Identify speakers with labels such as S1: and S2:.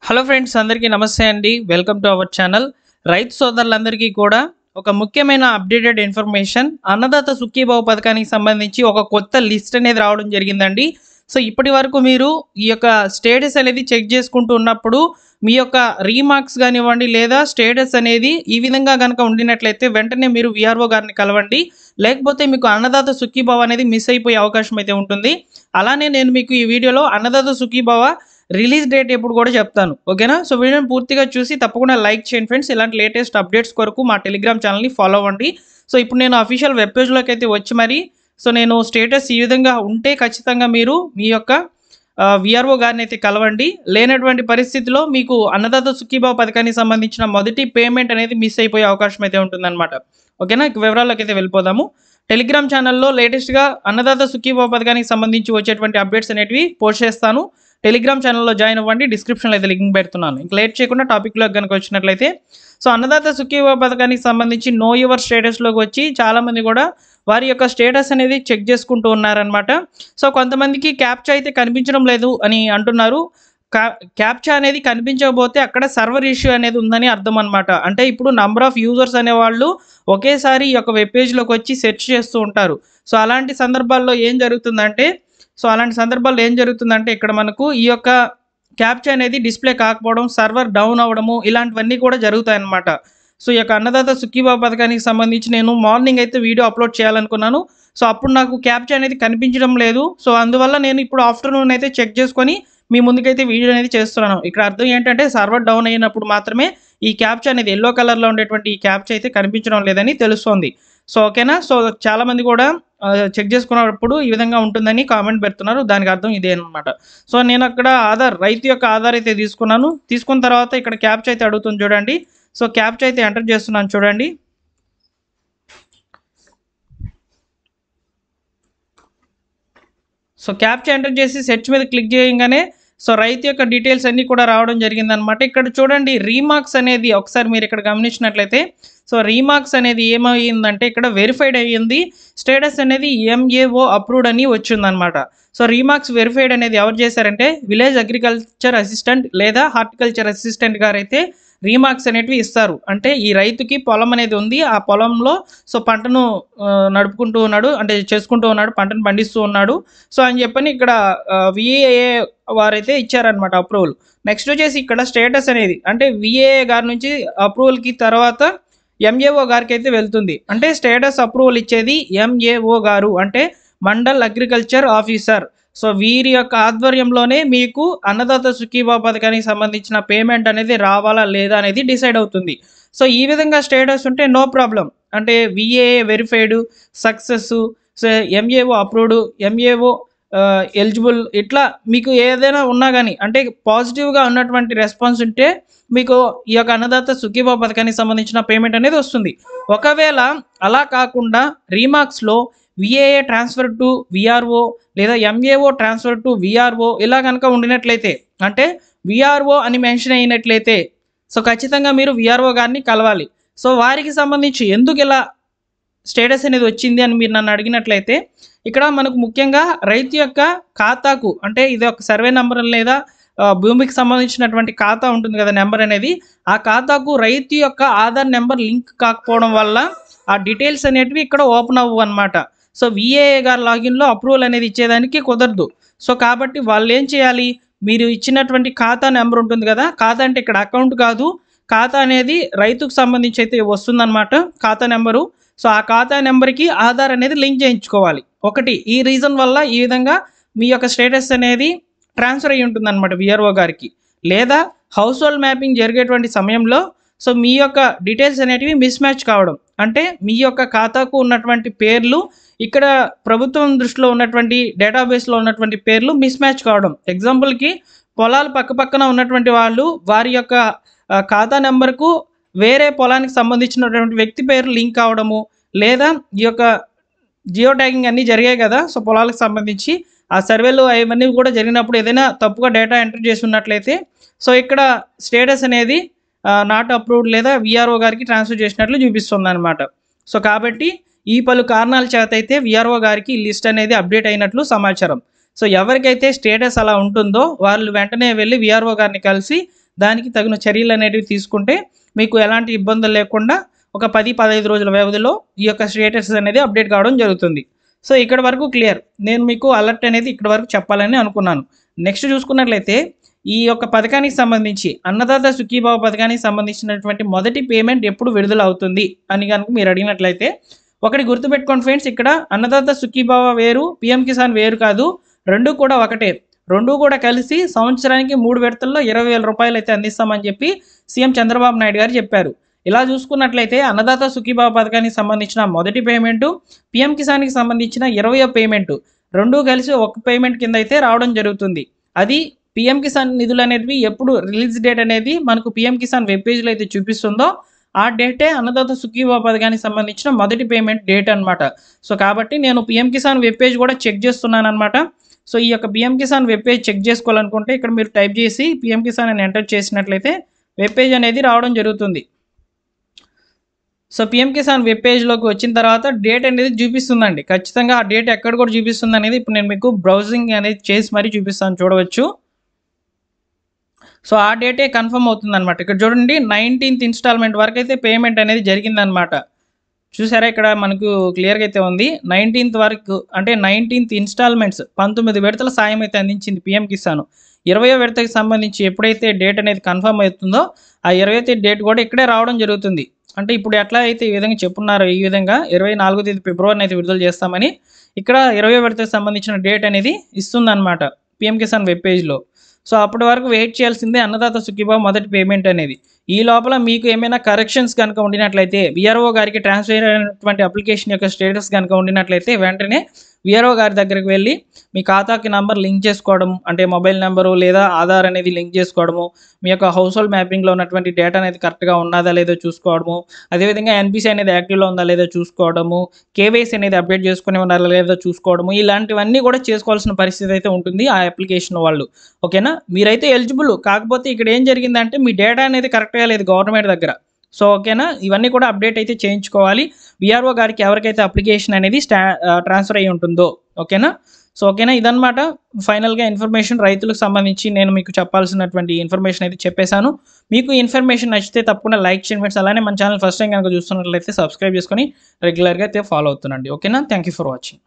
S1: Hello friends, అందరికీ నమస్తే అండి. Welcome to our channel. రైతు సోదరులందరికీ కూడా ఒక ముఖ్యమైన అప్డేటెడ్ ఇన్ఫర్మేషన్, అన్నదాత సుఖీభావ పథకానికి సంబంధించి ఒక కొత్త లిస్ట్ అనేది రావడం జరిగిందండి. సో ఇప్పటి వరకు మీరు ఈ యొక్క స్టేటస్ అనేది చెక్ చేసుకుంటూ ఉన్నప్పుడు మీ యొక్క రీమార్క్స్ కానివ్వండి లేదా స్టేటస్ అనేది ఈ విధంగా కనుక ఉండినట్లయితే వెంటనే మీరు విఆర్ఓ గారిని కలవండి. లేకపోతే మీకు అన్నదాత సుఖీభావ అనేది మిస్ అయిపోయే అవకాశం అయితే ఉంటుంది. అలానే నేను మీకు ఈ వీడియోలో అన్నదాత సుఖీభావ రిలీజ్ డేట్ ఎప్పుడు కూడా చెప్తాను, ఓకేనా? సో వీడియోని పూర్తిగా చూసి తప్పకుండా లైక్ చేయండి ఫ్రెండ్స్. ఇలాంటి లేటెస్ట్ అప్డేట్స్ కొరకు మా టెలిగ్రామ్ ఛానల్ని ఫాలో అవ్వండి. సో ఇప్పుడు నేను అఫీషియల్ వెబ్ పేజ్లోకి అయితే వచ్చి నేను స్టేటస్ ఈ విధంగా ఉంటే ఖచ్చితంగా మీరు మీ యొక్క విఆర్ఓ గారిని అయితే కలవండి. లేనటువంటి పరిస్థితిలో మీకు అన్నదాత సుఖీభావ పథకానికి సంబంధించిన మొదటి పేమెంట్ అనేది మిస్ అయిపోయే అవకాశం అయితే ఉంటుందన్నమాట, ఓకేనా? వివరాల్లోకి అయితే వెళ్ళిపోదాము. టెలిగ్రామ్ ఛానల్లో లేటెస్ట్గా అన్నదాత సుఖీభావ పథకానికి సంబంధించి వచ్చేటువంటి అప్డేట్స్ అనేటివి పోస్ట్ చేస్తాను. టెలిగ్రామ్ ఛానల్లో జాయిన్ అవ్వండి. డిస్క్రిప్షన్లో అయితే లింక్ పెడుతున్నాను. ఇంకా లేట్ చేయకుండా టాపిక్లోకి కనుక వచ్చినట్లయితే, సో అన్నదాత సుఖీభావ పథకానికి సంబంధించి నో యువర్ స్టేటస్లోకి వచ్చి చాలామంది కూడా వారి యొక్క స్టేటస్ అనేది చెక్ చేసుకుంటూ ఉన్నారనమాట. సో కొంతమందికి క్యాప్చా అయితే కనిపించడం లేదు అని అంటున్నారు. క్యాప్చా అనేది కనిపించకపోతే అక్కడ సర్వర్ ఇష్యూ అనేది ఉందని అర్థం అనమాట. అంటే ఇప్పుడు నంబర్ ఆఫ్ యూజర్స్ అనేవాళ్ళు ఒకేసారి ఈ యొక్క వెబ్ పేజ్లోకి వచ్చి సెర్చ్ చేస్తూ ఉంటారు. సో అలాంటి సందర్భాల్లో ఏం జరుగుతుందంటే ఇక్కడ మనకు ఈ యొక్క క్యాప్చా అనేది డిస్ప్లే కాకపోవడం, సర్వర్ డౌన్ అవ్వడము, ఇలాంటివన్నీ కూడా జరుగుతాయి అన్నమాట. సో ఈ యొక్క అన్నదాత సుఖీభావ పథకానికి సంబంధించి నేను మార్నింగ్ అయితే వీడియో అప్లోడ్ చేయాలనుకున్నాను. సో అప్పుడు నాకు క్యాప్చా అనేది కనిపించడం లేదు. సో అందువల్ల నేను ఇప్పుడు ఆఫ్టర్నూన్ అయితే చెక్ చేసుకొని మీ ముందుకైతే వీడియో అనేది చేస్తున్నాను. ఇక్కడ అర్థం ఏంటంటే సర్వర్ డౌన్ అయినప్పుడు మాత్రమే ఈ క్యాప్చా అనేది ఎల్లో కలర్లో ఉండేటువంటి ఈ క్యాప్చా అయితే కనిపించడం లేదని తెలుస్తోంది. సో ఓకేనా? సో చాలామంది కూడా చెక్ చేసుకున్నప్పుడు ఈ విధంగా ఉంటుందని కామెంట్ పెడుతున్నారు. దానికి అర్థం ఇదే అనమాట. సో నేను అక్కడ రైతు యొక్క ఆధార్ అయితే తీసుకున్నాను. తీసుకున్న తర్వాత ఇక్కడ క్యాప్చా అయితే అడుగుతుంది చూడండి. సో క్యాప్చా అయితే ఎంటర్ చేస్తున్నాను చూడండి. సో క్యాప్చా ఎంటర్ చేసి సెర్చ్ మీద క్లిక్ చేయగానే సో రైతు యొక్క డీటెయిల్స్ అన్నీ కూడా రావడం జరిగిందనమాట. ఇక్కడ చూడండి రీమార్క్స్ అనేది ఒకసారి మీరు ఇక్కడ గమనించినట్లయితే, సో రీమార్క్స్ అనేది ఏమైందంటే ఇక్కడ వెరిఫైడ్ అయ్యింది. స్టేటస్ అనేది ఎంఏఓ అప్రూవ్డ్ అని వచ్చిందనమాట. సో రీమార్క్స్ వెరిఫైడ్ అనేది ఎవరు చేశారంటే విలేజ్ అగ్రికల్చర్ అసిస్టెంట్ లేదా హార్టికల్చర్ అసిస్టెంట్ గారు అయితే రీమార్క్స్ అనేటివి ఇస్తారు. అంటే ఈ రైతుకి పొలం అనేది ఉంది, ఆ పొలంలో సో పంటను నడుపుకుంటూ ఉన్నాడు, అంటే చేసుకుంటూ ఉన్నాడు, పంటను పండిస్తూ ఉన్నాడు. సో అని చెప్పని ఇక్కడ విఏఏ వారైతే ఇచ్చారనమాట అప్రూవల్. నెక్స్ట్ వచ్చేసి ఇక్కడ స్టేటస్ అనేది అంటే విఏఏ గారి నుంచి అప్రూవల్కి తర్వాత ఎంఏఓ గారికి అయితే వెళ్తుంది. అంటే స్టేటస్ అప్రూవల్ ఇచ్చేది ఎంఏఓ గారు, అంటే మండల్ అగ్రికల్చర్ ఆఫీసర్. సో వీరి యొక్క ఆధ్వర్యంలోనే మీకు అన్నదాత సుఖీభావ పథకానికి సంబంధించిన పేమెంట్ అనేది రావాలా లేదా అనేది డిసైడ్ అవుతుంది. సో ఈ విధంగా స్టేటస్ ఉంటే నో ప్రాబ్లం, అంటే VAA verified, success, so MAO approved, MAO eligible, ఇట్లా మీకు ఏదైనా ఉన్నా కానీ అంటే పాజిటివ్గా ఉన్నటువంటి రెస్పాన్స్ ఉంటే మీకు ఈ యొక్క అన్నదాత సుఖీభావ పథకానికి సంబంధించిన పేమెంట్ అనేది వస్తుంది. ఒకవేళ అలా కాకుండా రీమార్క్స్లో విఏఏ ట్రాన్స్ఫర్ టు విఆర్ఓ లేదా ఎంఏఓ ట్రాన్స్ఫర్ టు విఆర్ఓ ఇలా కనుక ఉండినట్లయితే, అంటే విఆర్ఓ అని మెన్షన్ అయినట్లయితే సో ఖచ్చితంగా మీరు విఆర్ఓ గారిని కలవాలి. సో వారికి సంబంధించి ఎందుకు ఇలా స్టేటస్ అనేది వచ్చింది అని మీరు నన్ను అడిగినట్లయితే, ఇక్కడ మనకు ముఖ్యంగా రైతు యొక్క ఖాతాకు, అంటే ఇది ఒక సర్వే నెంబర్ లేదా భూమికి సంబంధించినటువంటి ఖాతా ఉంటుంది కదా నెంబర్ అనేది, ఆ ఖాతాకు రైతు యొక్క ఆధార్ నెంబర్ లింక్ కాకపోవడం వల్ల ఆ డీటెయిల్స్ అనేటివి ఇక్కడ ఓపెన్ అవ్వవు అనమాట. సో విఏఏ గారి లాగిన్లో అప్రూవల్ అనేది ఇచ్చేదానికి కుదరదు. సో కాబట్టి వాళ్ళు ఏం చేయాలి, మీరు ఇచ్చినటువంటి ఖాతా నెంబర్ ఉంటుంది కదా, ఖాతా అంటే ఇక్కడ అకౌంట్ కాదు, ఖాతా అనేది రైతుకు సంబంధించి అయితే వస్తుందన్నమాట ఖాతా నెంబరు. సో ఆ ఖాతా నెంబర్కి ఆధార్ అనేది లింక్ చేయించుకోవాలి. ఒకటి ఈ రీజన్ వల్ల ఈ విధంగా మీ యొక్క స్టేటస్ అనేది ట్రాన్స్ఫర్ అయ్యి ఉంటుంది అనమాట విఆర్ఓ గారికి. లేదా హౌస్ హోల్డ్ మ్యాపింగ్ జరిగేటువంటి సమయంలో సో మీ యొక్క డీటెయిల్స్ అనేటివి మిస్ మ్యాచ్ కావడం, అంటే మీ యొక్క ఖాతాకు ఉన్నటువంటి పేర్లు ఇక్కడ ప్రభుత్వం దృష్టిలో ఉన్నటువంటి డేటాబేస్లో ఉన్నటువంటి పేర్లు మిస్ మ్యాచ్ కావడం. ఎగ్జాంపుల్కి పొలాలు పక్కపక్కన ఉన్నటువంటి వాళ్ళు వారి యొక్క ఖాతా నెంబర్కు వేరే పొలానికి సంబంధించినటువంటి వ్యక్తి పేరు లింక్ కావడము, లేదా ఈ యొక్క జియో ట్యాగింగ్ అన్నీ జరిగాయి కదా, సో పొలాలకు సంబంధించి ఆ సర్వేలు అవన్నీ కూడా జరిగినప్పుడు ఏదైనా తప్పుగా డేటా ఎంటర్ చేసి ఉన్నట్లయితే సో ఇక్కడ స్టేటస్ అనేది నాట్ అప్రూవ్డ్ లేదా విఆర్ఓ గారికి ట్రాన్స్ఫర్ చేసినట్లు చూపిస్తుంది అనమాట. సో కాబట్టి ఈ పలు కారణాల చేత అయితే విఆర్ఓ గారికి లిస్ట్ అనేది అప్డేట్ అయినట్లు సమాచారం. సో ఎవరికైతే స్టేటస్ అలా ఉంటుందో వాళ్ళు వెంటనే వెళ్ళి విఆర్ఓ గారిని కలిసి దానికి తగిన చర్యలు అనేవి తీసుకుంటే మీకు ఎలాంటి ఇబ్బందులు లేకుండా ఒక 10-15 రోజుల వ్యవధిలో ఈ యొక్క స్టేటస్ అనేది అప్డేట్ కావడం జరుగుతుంది. సో ఇక్కడ వరకు క్లియర్. నేను మీకు అలర్ట్ అనేది ఇక్కడ వరకు చెప్పాలని అనుకున్నాను. నెక్స్ట్ చూసుకున్నట్లయితే ఈ యొక్క పథకానికి సంబంధించి అన్నదాత సుఖీభావ పథకానికి సంబంధించినటువంటి మొదటి పేమెంట్ ఎప్పుడు విడుదల అవుతుంది అని కనుక మీరు అడిగినట్లయితే ఒకటి గుర్తుపెట్టుకోండి ఫ్రెండ్స్, ఇక్కడ అన్నదాత సుఖీభావ వేరు, పిఎం కిసాన్ వేరు కాదు, రెండు కూడా ఒకటే. రెండు కూడా కలిసి సంవత్సరానికి 3 విడతల్లో 20,000 రూపాయలు అయితే అందిస్తామని చెప్పి సీఎం చంద్రబాబు నాయుడు గారు చెప్పారు. ఇలా చూసుకున్నట్లయితే అన్నదాత సుఖీభావ పథకానికి సంబంధించిన మొదటి పేమెంటు, పిఎం కిసాన్కి సంబంధించిన 20వ పేమెంటు రెండూ కలిసి ఒక పేమెంట్ కింద అయితే రావడం జరుగుతుంది. అది పిఎం కిసాన్ నిధులు అనేవి ఎప్పుడు రిలీజ్ డేట్ అనేది మనకు పిఎం కిసాన్ వెబ్ పేజ్లో అయితే చూపిస్తుందో ఆ డేటే అన్నదాత సుఖీభావ పథకానికి సంబంధించిన మొదటి పేమెంట్ డేట్ అనమాట. సో కాబట్టి నేను పిఎం కిసాన్ వెబ్ పేజ్ కూడా చెక్ చేస్తున్నాను అనమాట. సో ఈ యొక్క PM Kisan web page check చేసుకోవాలనుకుంటే ఇక్కడ మీరు టైప్ చేసి పిఎం కిసాన్ అని ఎంటర్ చేసినట్లయితే వెబ్ పేజ్ అనేది రావడం జరుగుతుంది. సో పిఎం కిసాన్ వెబ్ పేజ్లోకి వచ్చిన తర్వాత డేట్ అనేది చూపిస్తుందండి. ఖచ్చితంగా ఆ డేట్ ఎక్కడ కూడా చూపిస్తుంది అనేది ఇప్పుడు నేను మీకు బ్రౌజింగ్ అనేది చేసి మరీ చూపిస్తాను, చూడవచ్చు. సో ఆ డేటే కన్ఫర్మ్ అవుతుంది అనమాట. ఇక్కడ చూడండి 19th ఇన్స్టాల్మెంట్ వరకు అయితే పేమెంట్ అనేది జరిగిందనమాట. చూసారా, ఇక్కడ మనకు క్లియర్గా అయితే ఉంది. 19th వరకు అంటే 19th ఇన్స్టాల్మెంట్స్ 19 విడతల సాయం అయితే అందించింది పిఎం కిసాన్. 20వ విడతకి సంబంధించి ఎప్పుడైతే డేట్ అనేది కన్ఫర్మ్ అవుతుందో ఆ 20వ డేట్ కూడా ఇక్కడే రావడం జరుగుతుంది. అంటే ఇప్పుడు ఎట్లా అయితే ఈ విధంగా చెప్పున్నారో ఈ విధంగా 24వ తేదీ ఫిబ్రవరిని అయితే విడుదల చేస్తామని ఇక్కడ 20వ విడతకి సంబంధించిన డేట్ అనేది ఇస్తుందన్నమాట పిఎం కిసాన్ వెబ్ పేజ్లో. సో అప్పటి వరకు వెయిట్ చేయాల్సిందే అన్నదాత సుఖీభావ మొదటి పేమెంట్ అనేది. ఈ లోపల మీకు ఏమైనా కరెక్షన్స్ కనుక ఉండినట్లయితే విఆర్ఓ గారికి ట్రాన్స్ఫర్ అయినటువంటి అప్లికేషన్ యొక్క స్టేటస్ కనుక ఉండినట్లయితే వెంటనే విఆర్ఓ గారి దగ్గరికి వెళ్ళి మీ ఖాతాకి నంబర్ లింక్ చేసుకోవడం, అంటే మొబైల్ నెంబరు లేదా ఆధార్ అనేది లింక్ చేసుకోవడము, మీ యొక్క హౌస్ హోల్డ్ మ్యాపింగ్లో ఉన్నటువంటి డేటా అనేది కరెక్ట్గా ఉన్నదా లేదో చూసుకోవడము, అదేవిధంగా ఎన్పిసి అనేది యాక్టివ్లో ఉందా లేదో చూసుకోవడము, కేవైసీ అనేది అప్డేట్ చేసుకుని ఉండాలా లేదో చూసుకోవడము, ఇలాంటివన్నీ కూడా చేసుకోవాల్సిన పరిస్థితి అయితే ఉంటుంది ఆ అప్లికేషన్ వాళ్ళు. ఓకేనా, మీరైతే ఎలిజిబుల్, కాకపోతే ఇక్కడ ఏం జరిగిందంటే మీ డేటా అనేది కరెక్ట్గా లేదు గవర్నమెంట్ దగ్గర. సో ఓకేనా, ఇవన్నీ కూడా అప్డేట్ అయితే చేయించుకోవాలి విఆర్ఓ గారికి ఎవరికైతే అప్లికేషన్ అనేది ట్రాన్స్ఫర్ అయ్యి ఉంటుందో. ఓకేనా, సో ఓకేనా, ఇదన్నమాట ఫైనల్గా ఇన్ఫర్మేషన్ రైతులకు సంబంధించి నేను మీకు చెప్పాల్సినటువంటి ఇన్ఫర్మేషన్ అయితే చెప్పేశాను. మీకు ఇన్ఫర్మేషన్ నచ్చితే తప్పకుండా లైక్ చేయండి ఫ్రెండ్స్. అలానే మన ఛానల్ ఫస్ట్ టైం కనుక చూస్తున్నట్లయితే సబ్స్క్రైబ్ చేసుకొని రెగ్యులర్గా అయితే ఫాలో అవుతుండండి. ఓకేనా, థ్యాంక్ యూ ఫర్ వాచింగ్.